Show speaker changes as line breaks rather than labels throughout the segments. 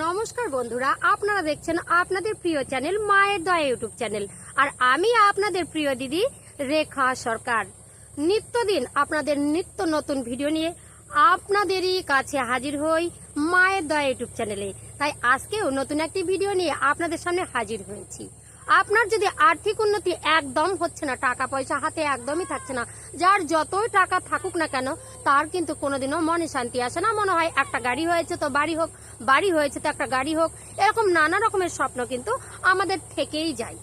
নমস্কার বন্ধুরা, আপনারা দেখছেন আপনাদের প্রিয় চ্যানেল মায়ের দয়া ইউটিউব চ্যানেল। আর আমি আপনাদের প্রিয় দিদি রেখা সরকার। নিত্যদিন আপনাদের নিত্য নতুন ভিডিও নিয়ে আপনাদেরই কাছে হাজির হই মায়ের দয়া ইউটিউব চ্যানেলে। তাই আজকেও নতুন একটি ভিডিও নিয়ে আপনাদের সামনে হাজির হয়েছি। আপনার যদি আর্থিক উন্নতি একদম হচ্ছে না, টাকা পয়সা হাতে একদমই থাকছে না, যার যতই টাকা থাকুক না কেন তার কিন্তু কোনোদিনও মনে শান্তি আসে না। মনে হয় একটা গাড়ি হয়েছে তো বাড়ি হোক, বাড়ি হয়েছে তো একটা গাড়ি হোক, এরকম নানা রকমের স্বপ্ন কিন্তু আমাদের থেকেই যায়।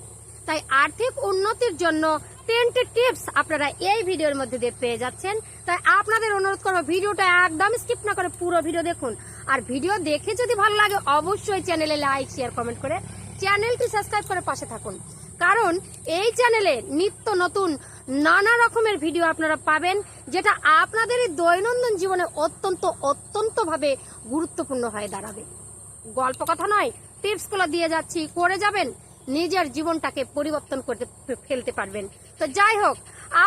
তাই আর্থিক উন্নতির জন্য 10টি টিপস আপনারা এই ভিডিওর মধ্যে দিয়ে পেয়ে যাচ্ছেন। তাই আপনাদের অনুরোধ করবো ভিডিওটা একদম স্কিপ না করে পুরো ভিডিও দেখুন। আর ভিডিও দেখে যদি ভালো লাগে অবশ্যই চ্যানেলে লাইক শেয়ার কমেন্ট করে চ্যানেলটি সাবস্ক্রাইব করে পাশে থাকুন, কারণ এই চ্যানেলে নিত্য নতুন নানা রকমের ভিডিও আপনারা পাবেন, যেটা আপনাদের দৈনন্দিন জীবনে অত্যন্ত ভাবে গুরুত্বপূর্ণ হয়ে দাঁড়াবে। গল্প কথা নয়, টিপসগুলো দিয়ে যাচ্ছি, করে যাবেন, নিজের জীবনটাকে পরিবর্তন করতে ফেলতে পারবেন। তো যাই হোক,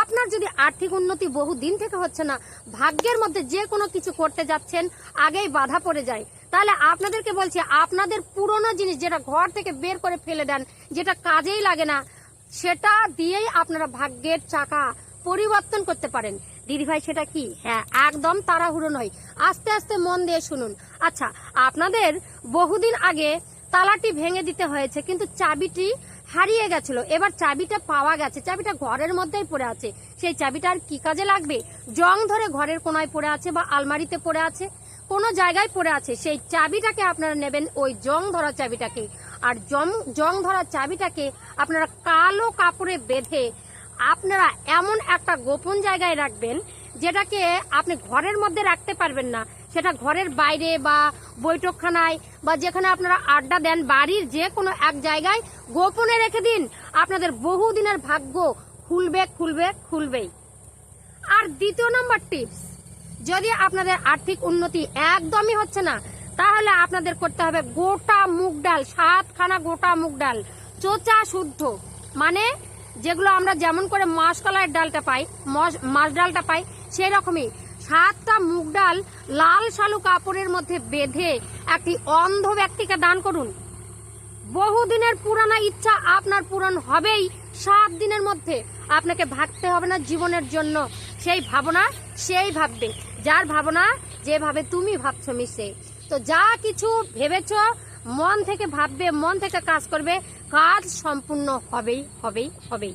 আপনার যদি আর্থিক উন্নতি বহু দিন থেকে হচ্ছে না, ভাগ্যের মধ্যে যে কোনো কিছু করতে যাচ্ছেন আগেই বাধা পড়ে যায়, তাহলে আপনাদেরকে বলছি আপনাদের পুরনো জিনিস যেটা ঘর থেকে বের করে ফেলে দেন, যেটা কাজেই লাগে না, সেটা দিয়েই আপনারা ভাগ্যের চাকা পরিবর্তন করতে পারেন। দিদিভাই সেটা কি? হ্যাঁ, একদম তাড়াহুড়ো নয়, আস্তে আস্তে মন দিয়ে শুনুন। আচ্ছা, আপনাদের বহুদিন আগে তালাটি ভেঙে দিতে হয়েছে, কিন্তু চাবিটি হারিয়ে গেছিল। এবার চাবিটা পাওয়া গেছে, চাবিটা ঘরের মধ্যেই পড়ে আছে। সেই চাবিটা আর কি কাজে লাগবে? জং ধরে ঘরের কোনায় পড়ে আছে বা আলমারিতে পড়ে আছে, কোনো জায়গায় পড়ে আছে। সেই চাবিটাকে আপনারা নেবেন, ওই জং ধরা চাবিটাকে। আর জং ধরা চাবিটাকে আপনারা কালো কাপড়ে বেঁধে আপনারা এমন একটা গোপন জায়গায় রাখবেন, যেটাকে আপনি ঘরের মধ্যে রাখতে পারবেন না। সেটা ঘরের বাইরে বা বৈঠকখানায় বা যেখানে আপনারা আড্ডা দেন, বাড়ির যে কোনো এক জায়গায় গোপনে রেখে দিন। আপনাদের বহুদিনের ভাগ্য খুলবেই। আর দ্বিতীয় নাম্বার টিপস, যদি আপনাদের আর্থিক উন্নতি একদমই হচ্ছে না, তাহলে আপনাদের করতে হবে গোটা মুগ ডাল, 7খানা গোটা মুগ ডাল, চোচা শুদ্ধ, মানে যেগুলো আমরা যেমন করে মাসকলাইয়ের ডালটা পাই, মাছ ডালটা পাই, সেই রকমই 7টা মুগ ডাল লাল শালু কাপড়ের মধ্যে বেঁধে একটি অন্ধ ব্যক্তিকে দান করুন। বহুদিনের পুরানা ইচ্ছা আপনার পূরণ হবেই 7 দিনের মধ্যে। আপনাকে ভাবতে হবে না জীবনের জন্য, সেই ভাবনা সেই ভাববে। যার ভাবনা যেভাবে তুমি ভাবছো মিশে, তো যা কিছু ভেবেছ মন থেকে ভাববে, মন থেকে কাজ করবে, কাজ সম্পূর্ণ হবেই।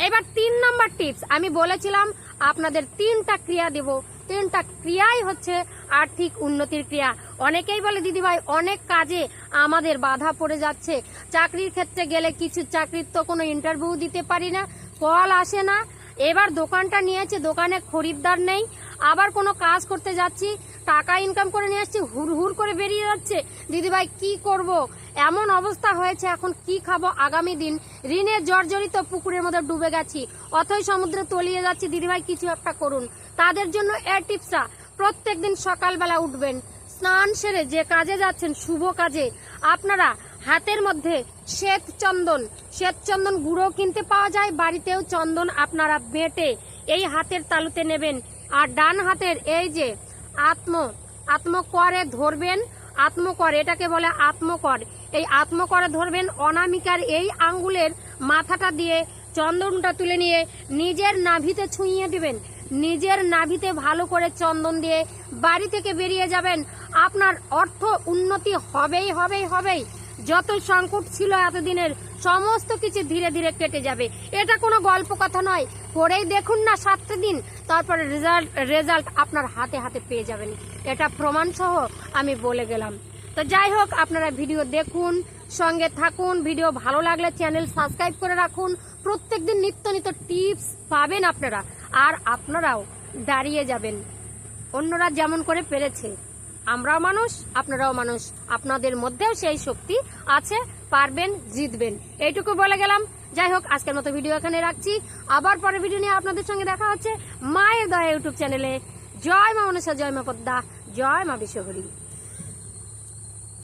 এবার 3 নাম্বার টিপস, আমি বলেছিলাম আপনাদের 3টা ক্রিয়া দেব, 3টা ক্রিয়াই হচ্ছে আর্থিক উন্নতির ক্রিয়া। অনেকেই বলে দিদিভাই অনেক কাজে আমাদের বাধা পড়ে যাচ্ছে, চাকরির ক্ষেত্রে গেলে কিছু চাকরির তো কোনো ইন্টারভিউ দিতে পারি না, কল আসে না। এবার দোকানটা নিয়েছে, দোকানে খরিদ্দার নেই। আবার কোনো কাজ করতে যাচ্ছি, টাকা ইনকাম করে নিয়ে আসছি, হুড় করে বেরিয়ে যাচ্ছে। দিদিভাই কি করব, এমন অবস্থা হয়েছে, এখন কি খাবো আগামী দিন, ঋণে জর্জরিত, পুকুরের মধ্যে ডুবে গেছি, অথই সমুদ্রে তলিয়ে যাচ্ছি। দিদিভাই কিছু একটা করুন। তাদের জন্য এই টিপসটা, প্রত্যেকদিন সকালবেলা উঠবেন, স্নান সেরে যে কাজে যাচ্ছেন শুভ কাজে, আপনারা হাতের মধ্যে শ্বেত চন্দন গুঁড়ো কিনতে পাওয়া যায়, বাড়িতেও চন্দন আপনারা বেটে এই হাতের তালুতে নেবেন। আর ডান হাতের এই যে আত্মকরে ধরবেন, আত্মকর, এটাকে বলে আত্মকর, এই আত্মকরে ধরবেন। অনামিকার এই আঙ্গুলের মাথাটা দিয়ে চন্দনটা তুলে নিয়ে নিজের নাভিতে ছুঁইয়ে দিবেন। নিজের নাভিতে ভালো করে চন্দন দিয়ে বাড়ি থেকে বেরিয়ে যাবেন। আপনার অর্থ উন্নতি হবেই। যত সংকট ছিল এতদিনের, সমস্ত কিছু ধীরে ধীরে কেটে যাবে। এটা কোনো গল্প কথা নয়, করেই দেখুন না 7 দিন, তারপরে রেজাল্ট আপনার হাতে পেয়ে যাবেন। এটা প্রমাণ সহ আমি বলে গেলাম। তো যাই হোক, আপনারা ভিডিও দেখুন, সঙ্গে থাকুন। ভিডিও ভালো লাগলে চ্যানেল সাবস্ক্রাইব করে রাখুন। প্রত্যেকদিন নিত্য টিপস পাবেন আপনারা, আর আপনারাও দাঁড়িয়ে যাবেন। অন্যরা যেমন করে পেরেছে, আমরাও মানুষ, আপনারাও মানুষ, আপনাদের মধ্যেও সেই শক্তি আছে, পারবেন, জিতবেন। এইটুকু বলে গেলাম। যাই হোক, আজকের মতো ভিডিও এখানে রাখছি। আবার পরে ভিডিও নিয়ে আপনাদের সঙ্গে দেখা হচ্ছে মায়ের দয়া ইউটিউব চ্যানেলে। জয় মা মনসা, জয় মা পদ্মা, জয় মা বিশ্বহরি।